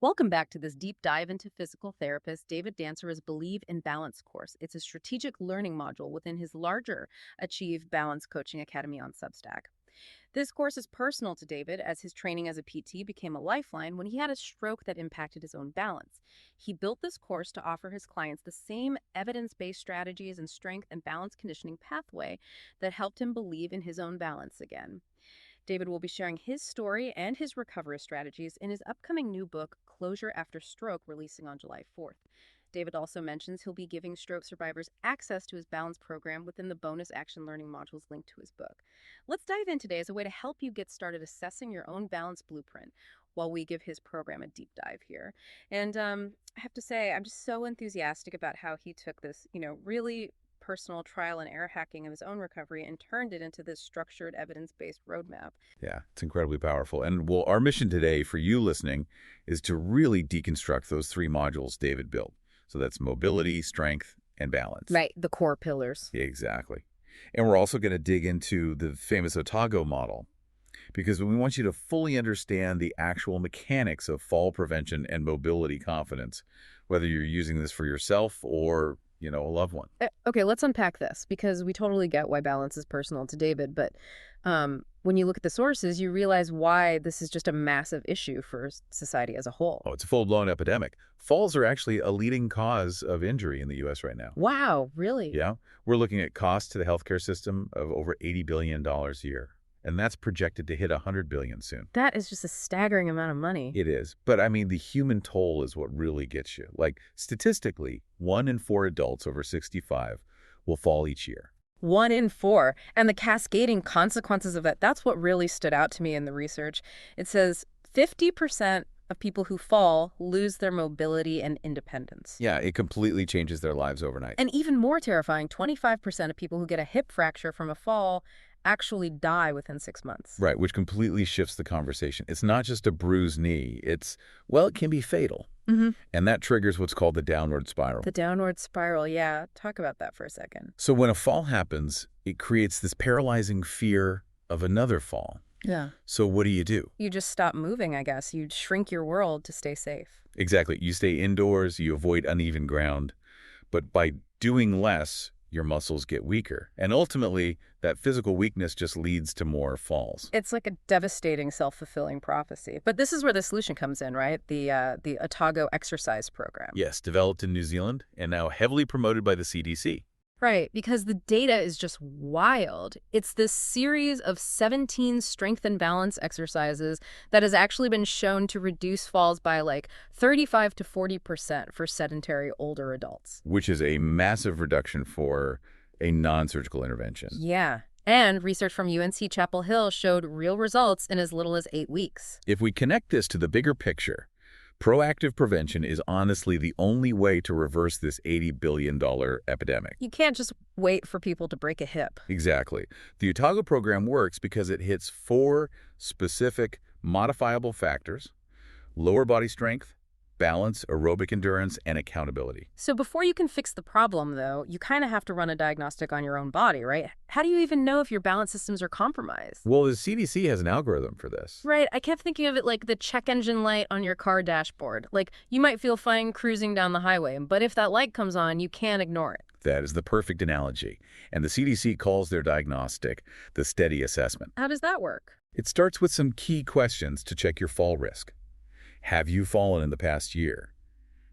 Welcome back to this deep dive into physical therapist David Dancer's Believe in Balance course. It's a strategic learning module within his larger Achieve Balance Coaching Academy on Substack. This course is personal to David as his training as a PT became a lifeline when he had a stroke that impacted his own balance. He built this course to offer his clients the same evidence-based strategies and strength and balance conditioning pathway that helped him believe in his own balance again. David will be sharing his story and his recovery strategies in his upcoming new book, Closure After Stroke, releasing on July 4th. David also mentions he'll be giving stroke survivors access to his balance program within the bonus action learning modules linked to his book. Let's dive in today as a way to help you get started assessing your own balance blueprint while we give his program a deep dive here. And I have to say, I'm just so enthusiastic about how he took this, really personal trial and error hacking of his own recovery and turned it into this structured evidence-based roadmap. Yeah, it's incredibly powerful. And well, our mission today for you listening is to really deconstruct those three modules David built. So that's mobility, strength, and balance. Right, the core pillars. Exactly. And we're also going to dig into the famous Otago model because we want you to fully understand the actual mechanics of fall prevention and mobility confidence, whether you're using this for yourself or a loved one. Okay, let's unpack this because we totally get why balance is personal to David, but when you look at the sources, you realize why this is just a massive issue for society as a whole. Oh, it's a full-blown epidemic. Falls are actually a leading cause of injury in the U.S. right now. Wow, really? Yeah. We're looking at costs to the healthcare system of over $80 billion a year. And that's projected to hit $100 billion soon. That is just a staggering amount of money. It is. But I mean, the human toll is what really gets you. Like, statistically, 1 in 4 adults over 65 will fall each year. 1 in 4. And the cascading consequences of that, that's what really stood out to me in the research. It says 50% of people who fall lose their mobility and independence. Yeah, it completely changes their lives overnight. And even more terrifying, 25% of people who get a hip fracture from a fall actually die within 6 months. Right, which completely shifts the conversation. It's not just a bruised knee. It can be fatal. Mm-hmm. And that triggers what's called the downward spiral. The downward spiral, yeah. Talk about that for a second. So when a fall happens, it creates this paralyzing fear of another fall. Yeah. So what do? You just stop moving, I guess. You shrink your world to stay safe. Exactly. You stay indoors, you avoid uneven ground. But by doing less, your muscles get weaker. And ultimately, that physical weakness just leads to more falls. It's like a devastating self-fulfilling prophecy. But this is where the solution comes in, right? The Otago exercise program. Yes, developed in New Zealand and now heavily promoted by the CDC. Right, because the data is just wild. It's this series of 17 strength and balance exercises that has actually been shown to reduce falls by like 35 to 40% for sedentary older adults. Which is a massive reduction for a non-surgical intervention. Yeah. And research from UNC Chapel Hill showed real results in as little as 8 weeks. If we connect this to the bigger picture, proactive prevention is honestly the only way to reverse this $80 billion epidemic. You can't just wait for people to break a hip. Exactly. The Otago program works because it hits 4 specific modifiable factors: lower body strength, balance, aerobic endurance, and accountability. So before you can fix the problem, though, you kind of have to run a diagnostic on your own body, right? How do you even know if your balance systems are compromised? Well, the CDC has an algorithm for this. Right. I kept thinking of it like the check engine light on your car dashboard. Like, you might feel fine cruising down the highway, but if that light comes on, you can't ignore it. That is the perfect analogy. And the CDC calls their diagnostic the steady assessment. How does that work? It starts with some key questions to check your fall risk. Have you fallen in the past year?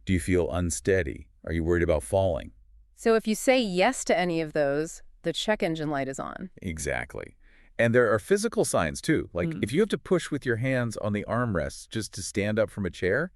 Do you feel unsteady? Are you worried about falling? So if you say yes to any of those, the check engine light is on. Exactly. And there are physical signs, too. Like if you have to push with your hands on the armrests just to stand up from a chair,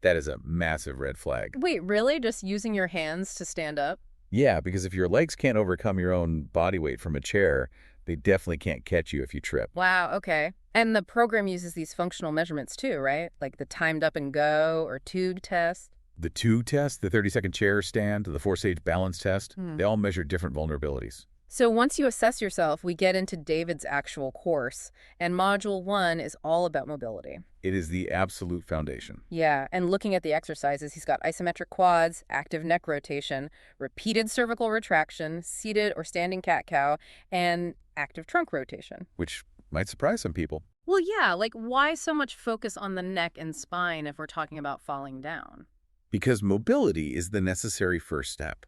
that is a massive red flag. Wait, really? Just using your hands to stand up? Yeah, because if your legs can't overcome your own body weight from a chair, they definitely can't catch you if you trip. Wow, okay. And the program uses these functional measurements too, right? Like the timed up and go or TUG test. The TUG test, the 30-second chair stand, the 4-stage balance test, they all measure different vulnerabilities. So once you assess yourself, we get into David's actual course, and Module 1 is all about mobility. It is the absolute foundation. Yeah, and looking at the exercises, he's got isometric quads, active neck rotation, repeated cervical retraction, seated or standing cat-cow, and active trunk rotation. Which might surprise some people. Well, yeah, like why so much focus on the neck and spine if we're talking about falling down? Because mobility is the necessary first step.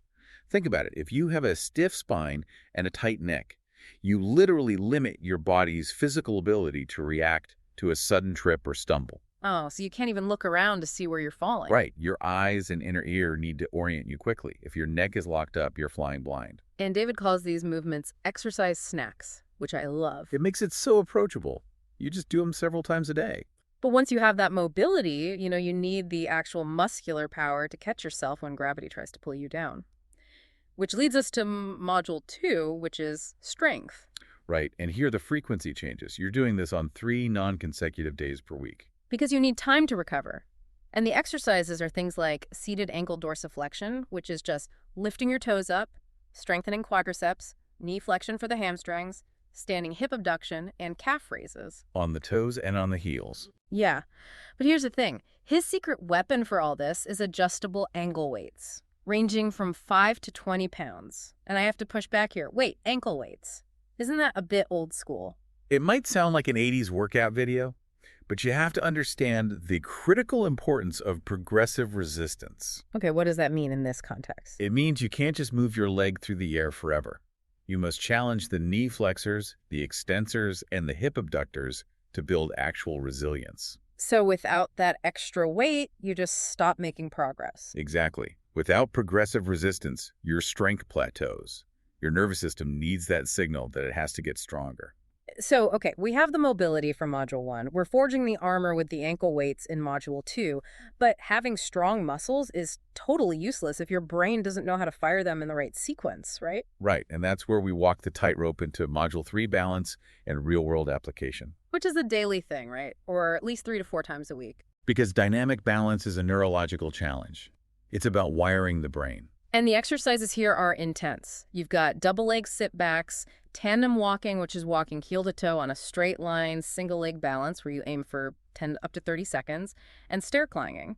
Think about it. If you have a stiff spine and a tight neck, you literally limit your body's physical ability to react to a sudden trip or stumble. Oh, so you can't even look around to see where you're falling. Right. Your eyes and inner ear need to orient you quickly. If your neck is locked up, you're flying blind. And David calls these movements exercise snacks, which I love. It makes it so approachable. You just do them several times a day. But once you have that mobility, you need the actual muscular power to catch yourself when gravity tries to pull you down. Which leads us to module 2, which is strength. Right. And here the frequency changes. You're doing this on 3 non-consecutive days per week. Because you need time to recover. And the exercises are things like seated ankle dorsiflexion, which is just lifting your toes up, strengthening quadriceps, knee flexion for the hamstrings, standing hip abduction, and calf raises. On the toes and on the heels. Yeah. But here's the thing. His secret weapon for all this is adjustable ankle weights, ranging from 5 to 20 pounds. And I have to push back here. Wait, ankle weights. Isn't that a bit old school? It might sound like an 80s workout video, but you have to understand the critical importance of progressive resistance. Okay, what does that mean in this context? It means you can't just move your leg through the air forever. You must challenge the knee flexors, the extensors, and the hip abductors to build actual resilience. So without that extra weight, you just stop making progress. Exactly. Without progressive resistance, your strength plateaus. Your nervous system needs that signal that it has to get stronger. So, okay, we have the mobility from Module 1. We're forging the armor with the ankle weights in Module 2. But having strong muscles is totally useless if your brain doesn't know how to fire them in the right sequence, right? Right, and that's where we walk the tightrope into Module 3 balance and real-world application. Which is a daily thing, right? Or at least 3 to 4 times a week. Because dynamic balance is a neurological challenge. It's about wiring the brain. And the exercises here are intense. You've got double leg sit backs, tandem walking, which is walking heel to toe on a straight line, single leg balance where you aim for 10 up to 30 seconds, and stair climbing.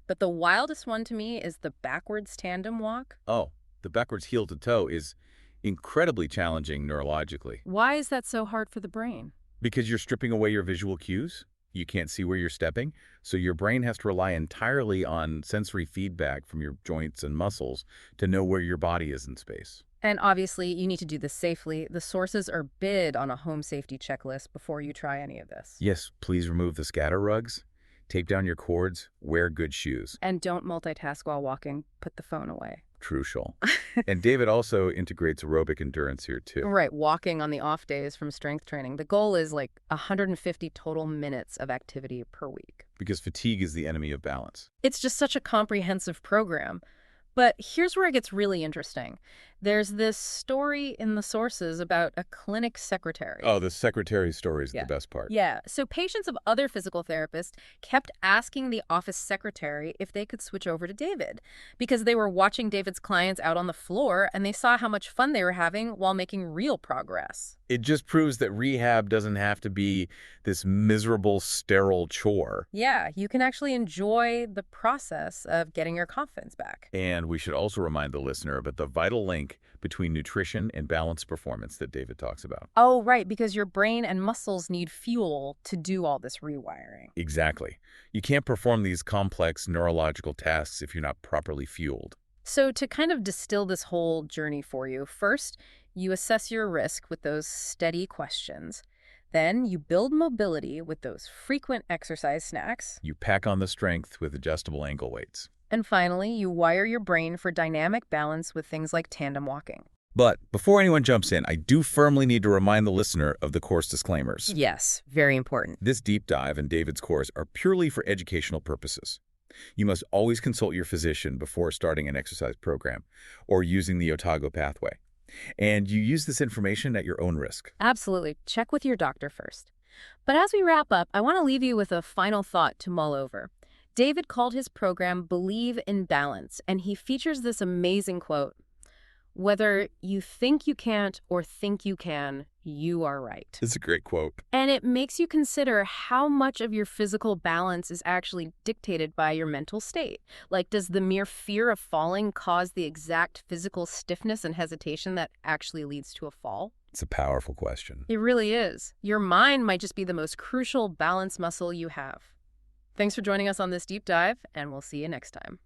But the wildest one to me is the backwards tandem walk. Oh, the backwards heel to toe is incredibly challenging neurologically. Why is that so hard for the brain? Because you're stripping away your visual cues. You can't see where you're stepping, so your brain has to rely entirely on sensory feedback from your joints and muscles to know where your body is in space. And obviously, you need to do this safely. The sources are bid on a home safety checklist before you try any of this. Yes, please remove the scatter rugs, tape down your cords, wear good shoes. And don't multitask while walking. Put the phone away. Crucial. And David also integrates aerobic endurance here, too. Right, walking on the off days from strength training. The goal is like 150 total minutes of activity per week. Because fatigue is the enemy of balance. It's just such a comprehensive program. But here's where it gets really interesting. There's this story in the sources about a clinic secretary. Oh, the secretary story is the best part. Yeah. So patients of other physical therapists kept asking the office secretary if they could switch over to David because they were watching David's clients out on the floor and they saw how much fun they were having while making real progress. It just proves that rehab doesn't have to be this miserable, sterile chore. Yeah, you can actually enjoy the process of getting your confidence back. And we should also remind the listener about the vital link between nutrition and balanced performance that David talks about. Oh, right, because your brain and muscles need fuel to do all this rewiring. Exactly. You can't perform these complex neurological tasks if you're not properly fueled. So to kind of distill this whole journey for you, first, you assess your risk with those steady questions. Then you build mobility with those frequent exercise snacks. You pack on the strength with adjustable ankle weights. And finally, you wire your brain for dynamic balance with things like tandem walking. But before anyone jumps in, I do firmly need to remind the listener of the course disclaimers. Yes, very important. This deep dive and David's course are purely for educational purposes. You must always consult your physician before starting an exercise program or using the Otago pathway. And you use this information at your own risk. Absolutely. Check with your doctor first. But as we wrap up, I want to leave you with a final thought to mull over. David called his program Believe in Balance, and he features this amazing quote, "Whether you think you can't or think you can, you are right." It's a great quote. And it makes you consider how much of your physical balance is actually dictated by your mental state. Like, does the mere fear of falling cause the exact physical stiffness and hesitation that actually leads to a fall? It's a powerful question. It really is. Your mind might just be the most crucial balance muscle you have. Thanks for joining us on this deep dive, and we'll see you next time.